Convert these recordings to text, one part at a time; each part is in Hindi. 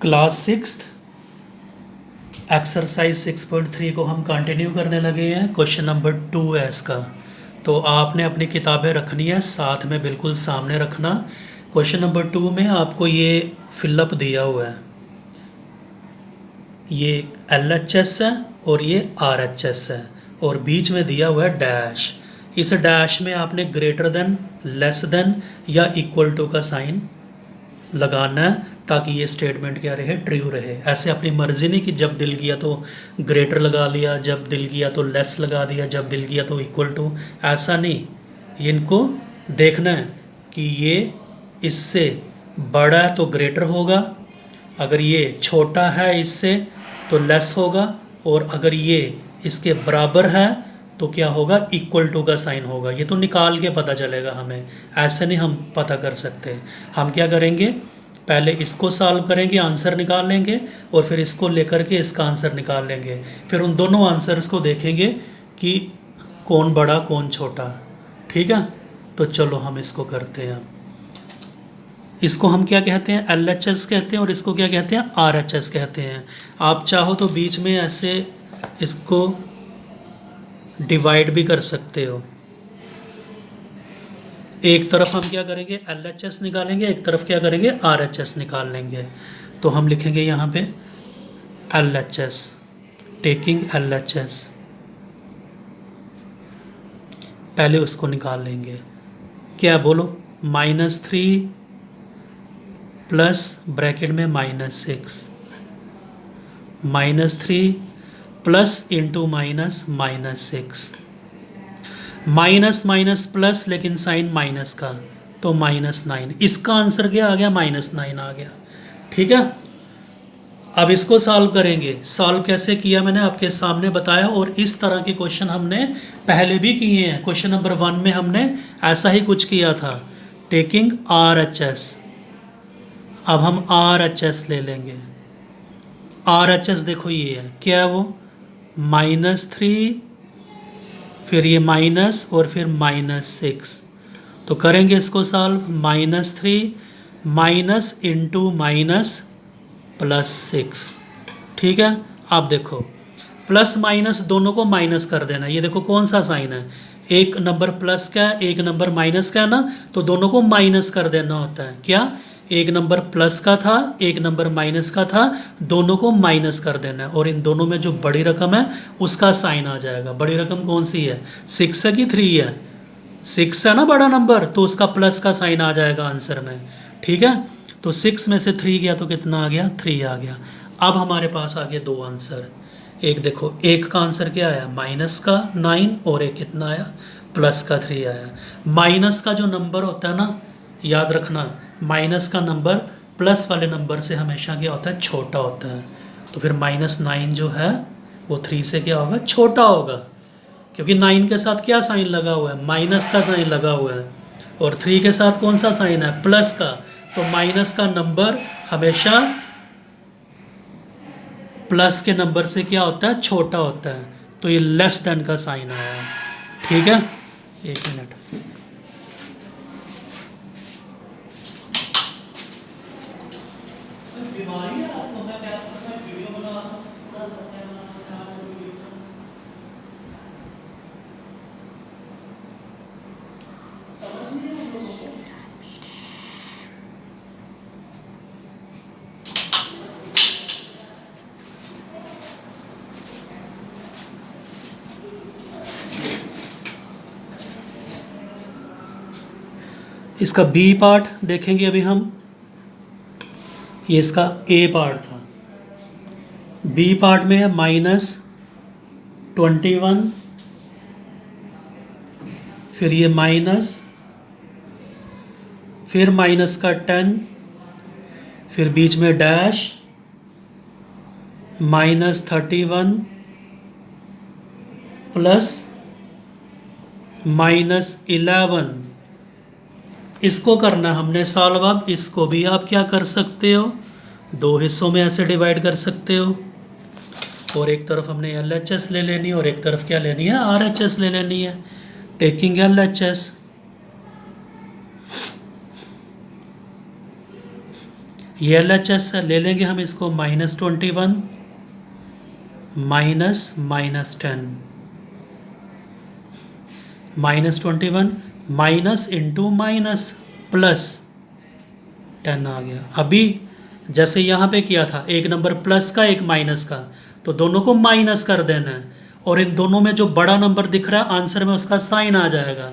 क्लास 6 एक्सरसाइज 6.3 को हम कंटिन्यू करने लगे हैं। क्वेश्चन नंबर 2 है इसका। तो आपने अपनी किताबें रखनी है साथ में, बिल्कुल सामने रखना। क्वेश्चन नंबर 2 में आपको ये फिलअप दिया हुआ है, ये LHS है और ये RHS है, और बीच में दिया हुआ है डैश। इस डैश में आपने ग्रेटर देन, लेस देन या इक्वल टू का साइन लगाना है, ताकि ये स्टेटमेंट क्या रहे, ट्रू रहे। ऐसे अपनी मर्जी नहीं कि जब दिल किया तो ग्रेटर लगा लिया, जब दिल किया तो लेस लगा दिया, जब दिल किया तो इक्वल टू, ऐसा नहीं। ये इनको देखना है कि ये इससे बड़ा है तो ग्रेटर होगा, अगर ये छोटा है इससे तो लेस होगा, और अगर ये इसके बराबर है तो क्या होगा, इक्वल टू का साइन होगा। ये तो निकाल के पता चलेगा हमें, ऐसे नहीं हम पता कर सकते। हम क्या करेंगे, पहले इसको सॉल्व करेंगे, आंसर निकाल लेंगे, और फिर इसको लेकर के इसका आंसर निकाल लेंगे। फिर उन दोनों आंसर्स को देखेंगे कि कौन बड़ा कौन छोटा। ठीक है, तो चलो हम इसको करते हैं। इसको हम क्या कहते हैं, LHS कहते हैं, और इसको क्या कहते हैं, RHS कहते हैं। आप चाहो तो बीच में ऐसे इसको डिवाइड भी कर सकते हो। एक तरफ हम क्या करेंगे, LHS निकालेंगे, एक तरफ क्या करेंगे, RHS निकाल लेंगे। तो हम लिखेंगे यहाँ पे LHS, टेकिंग LHS, पहले उसको निकाल लेंगे। क्या बोलो, -3 प्लस ब्रैकेट में -6, -3 plus into minus -6, minus minus plus, लेकिन साइन माइनस का, तो -9। इसका आंसर क्या आ गया, -9 आ गया। ठीक है, अब इसको सॉल्व करेंगे। सॉल्व कैसे किया मैंने आपके सामने बताया, और इस तरह के क्वेश्चन हमने पहले भी किए हैं। क्वेश्चन नंबर 1 में हमने ऐसा ही कुछ किया था, टेकिंग RHS। अब हम RHS ले लेंगे। RHS देखो ये है, क्या है वो, -3, फिर ये माइनस, और फिर -6। तो करेंगे इसको सॉल्व, -3 माइनस इंटू माइनस +6। ठीक है, अब देखो प्लस माइनस दोनों को माइनस कर देना। ये देखो कौन सा साइन है, एक नंबर प्लस का है, एक नंबर माइनस का है ना, तो दोनों को माइनस कर देना होता है। क्या, एक नंबर प्लस का था, एक नंबर माइनस का था, दोनों को माइनस कर देना है, और इन दोनों में जो बड़ी रकम है उसका साइन आ जाएगा। बड़ी रकम कौन सी है, 6 है कि 3 है, 6 है ना बड़ा नंबर, तो उसका प्लस का साइन आ जाएगा आंसर में। ठीक है, तो 6 में से 3 गया तो कितना आ गया, 3 आ गया। अब हमारे पास आ गए 2 आंसर। एक देखो, एक का आंसर क्या आया, माइनस का 9, और एक कितना आया, प्लस का 3 आया। माइनस का जो नंबर होता है ना, याद रखना, माइनस का नंबर प्लस वाले नंबर से हमेशा क्या होता है, छोटा होता है। तो फिर -9 जो है वो 3 से क्या होगा, छोटा होगा, क्योंकि 9 के साथ क्या साइन लगा हुआ है, माइनस का साइन लगा हुआ है, और 3 के साथ कौन सा साइन है, प्लस का। तो माइनस का नंबर हमेशा प्लस के नंबर से क्या होता है, छोटा होता है। तो ये लेस देन का साइन आया। ठीक है, एक मिनट। इसका B पार्ट देखेंगे अभी हम। ये इसका A पार्ट था। B पार्ट में है -21, फिर ये माइनस, फिर माइनस का 10, फिर बीच में डैश, -31 प्लस -11। इसको करना हमने सॉल्व। अब इसको भी आप क्या कर सकते हो, 2 हिस्सों में ऐसे डिवाइड कर सकते हो, और एक तरफ हमने LHS ले लेनी है, और एक तरफ क्या लेनी है, RHS ले लेनी है, टेकिंग LHS। ये एल एच एस ले लेंगे हम इसको, -21 minus -10, -21 minus into minus plus 10 आ गया। अभी जैसे यहाँ पे किया था, एक नंबर प्लस का एक माइनस का, तो दोनों को माइनस कर देना है, और इन दोनों में जो बड़ा नंबर दिख रहा है आंसर में उसका साइन आ जाएगा।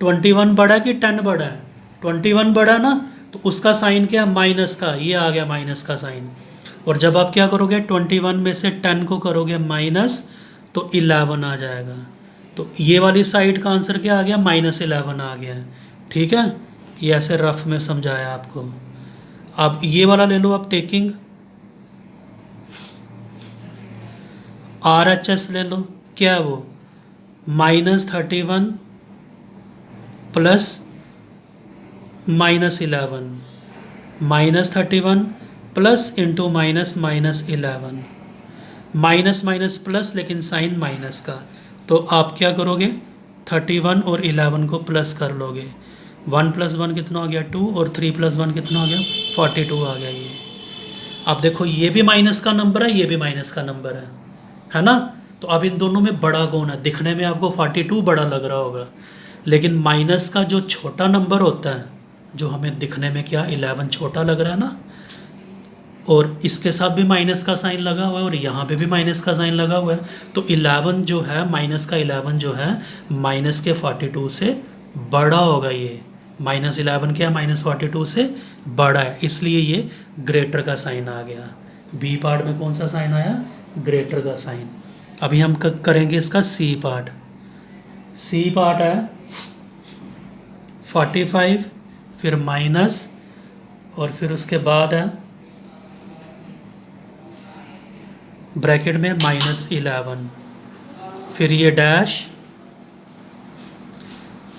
21 बड़ा कि 10 बड़ा है? 21 बड़ा ना, तो उसका साइन क्या है? माइनस का, ये आ गया माइनस का साइन। और जब आप क्या करोगे, 21 में से 10 को करोगे माइनस, तो 11 आ जाएगा। तो ये वाली साइड का आंसर क्या आ गया? -11 आ गया है। ठीक है, ये ऐसे रफ में समझाया आपको। अब ये वाला ले लो आप, टेकिंग RHS ले लो। क्या है वो? -31 plus -11, -31 plus into minus -11, minus minus plus लेकिन साइन माइनस का। तो आप क्या करोगे, 31 और 11 को प्लस कर लोगे। 1 + 1 कितना हो गया? 2, और 3 + 1 कितना हो गया? 42 आ गया ये। अब देखो, ये भी माइनस का नंबर है, ये भी माइनस का नंबर है ना? तो अब इन दोनों में बड़ा कौन है? दिखने में आपको 42 बड़ा लग रहा होगा, लेकिन माइनस का जो छोटा नंबर होता है, जो हमें दिखने में क्या 11 छोटा लग रहा है ना, और इसके साथ भी माइनस का साइन लगा हुआ है, और यहाँ पे भी माइनस का साइन लगा हुआ है, तो 11 जो है, माइनस का 11 जो है, माइनस के 42 से बड़ा होगा। ये -11 क्या है? -42 से बड़ा है, इसलिए ये ग्रेटर का साइन आ गया। बी पार्ट में कौन सा साइन आया? ग्रेटर का साइन। अभी हम करेंगे इसका सी पार्ट। सी पार्ट है 45, फिर माइनस, और फिर उसके बाद है ब्रैकेट में -11, फिर ये डैश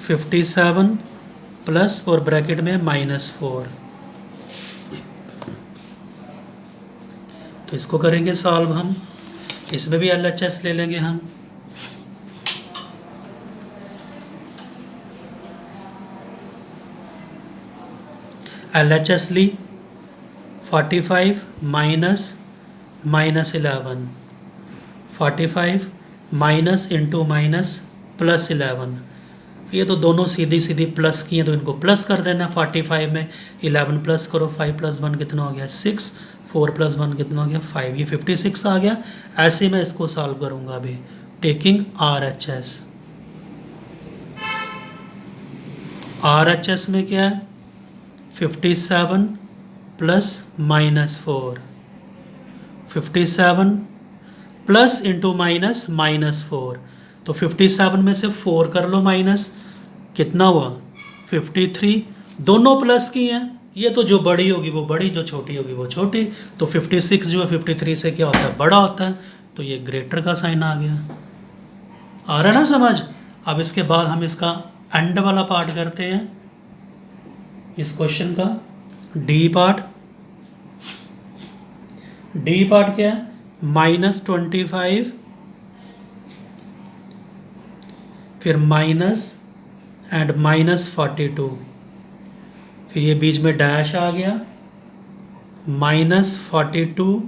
57 प्लस और ब्रैकेट में -4। तो इसको करेंगे सॉल्व हम। इसमें भी LHS ले लेंगे हम। LHS ली, 45 माइनस -11, 45 माइनस इंटू माइनस +11। ये तो दोनों सीधी सीधी प्लस की हैं, तो इनको प्लस कर देना। 45 में 11 प्लस करो, 5 + 1 कितना हो गया? 6, 4 + 1 कितना हो गया? 5, ये 56 आ गया। ऐसे मैं इसको सॉल्व करूँगा अभी, टेकिंग RHS। RHS में क्या है? 57 प्लस -4, 57 प्लस इंटू माइनस -4, तो 57 में से 4 कर लो माइनस, कितना हुआ? 53। दोनों प्लस की हैं, ये तो जो बड़ी होगी वो बड़ी, जो छोटी होगी वो छोटी। तो 56 जो है 53 से क्या होता है? बड़ा होता है, तो ये ग्रेटर का साइन आ गया। आ रहा है ना समझ? अब इसके बाद हम इसका एंड वाला पार्ट करते हैं, इस क्वेश्चन का डी पार्ट। डी पार्ट क्या है? -25, फिर माइनस एंड -42, फिर ये बीच में डैश आ गया, -42,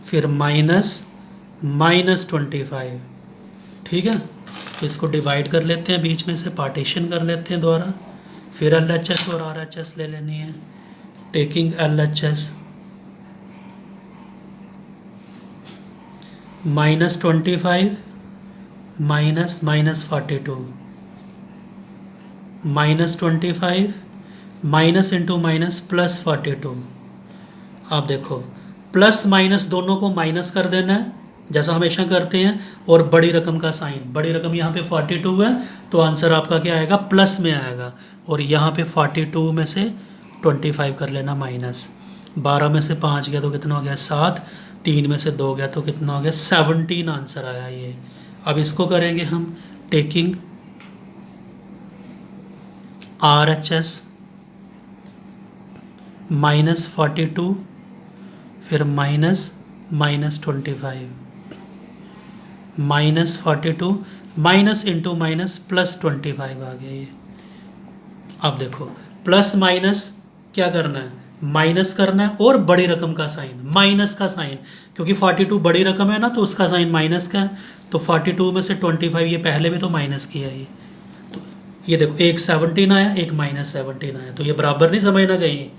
फिर -25। ठीक है, तो इसको डिवाइड कर लेते हैं, बीच में से पार्टीशन कर लेते हैं दोबारा। फिर LHS और RHS ले लेनी है, taking LHS। -25 minus -42, -25 minus into minus +42। आप देखो, प्लस माइनस दोनों को माइनस कर देना है, जैसा हमेशा करते हैं, और बड़ी रकम का साइन, बड़ी रकम यहाँ पे 42 है, तो आंसर आपका क्या आएगा? प्लस में आएगा। और यहाँ पे 42 में से 25 कर लेना माइनस, 12 में से 5 गया तो कितना हो गया? 7, 3 में से 2 गया तो कितना हो गया? 17 आंसर आया ये। अब इसको करेंगे हम, टेकिंग RHS -42, फिर -25, -42 माइनस इंटू माइनस +25 आ गया ये। अब देखो, प्लस माइनस क्या करना है, माइनस करना है और बड़ी रकम का साइन, माइनस का साइन, क्योंकि 42 बड़ी रकम है ना, तो उसका साइन माइनस का है। तो 42 में से 25, ये पहले भी तो माइनस किया है ये, तो ये देखो एक 17 आया, एक -17 आया, तो ये बराबर नहीं समझना कहीं।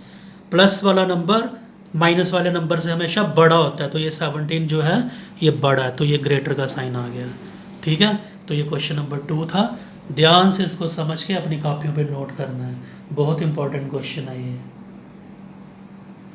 प्लस वाला नंबर माइनस वाले नंबर से हमेशा बड़ा होता है, तो ये 17 जो है ये बड़ा है, तो ये ग्रेटर का साइन आ गया। ठीक है, तो ये क्वेश्चन नंबर 2 था। ध्यान से इसको समझ के अपनी कॉपियों पे नोट करना है, बहुत इंपॉर्टेंट क्वेश्चन है ये।